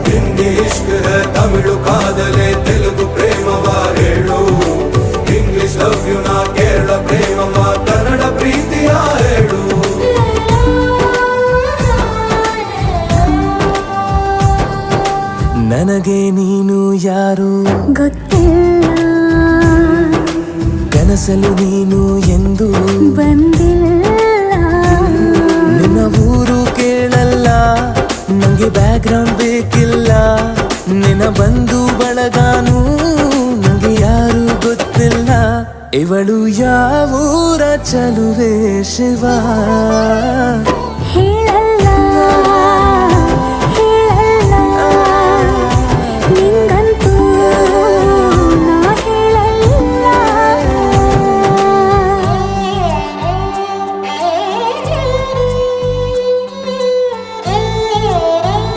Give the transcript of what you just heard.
ಹಿಂದಿ ಇಷ್ಕ್ high Tamil ಕಾದಲೆ Telugu ಪ್ರೇಮವ ಹೇಳು English love you ನಾ ಕೇರಳ ಪ್ರೇಮವ ಕನ್ನಡ ಪ್ರೀತಿಯ ಹೇಳು ನನಗೆ ನೀನು ಯಾರು ಗೊತ್ತಿಲ್ಲ ಕನಸಲು ನೀನು ಎಂದು ಬಂದಿಲ್ಲ ನಿನ್ನ ಊರು ಕೇಳಲ್ಲ ನಂಗೆ ಬ್ಯಾಕ್ಗ್ರೌಂಡ್ ಬೇಕಿಲ್ಲ ನಿನ್ನ ಬಂಧು ಬಳಗಾನು ನಂಗೆ ಯಾರು ಗೊತ್ತಿಲ್ಲ ಇವಳು ಯಾವೂರ ಚಲುವೆ ಶಿವ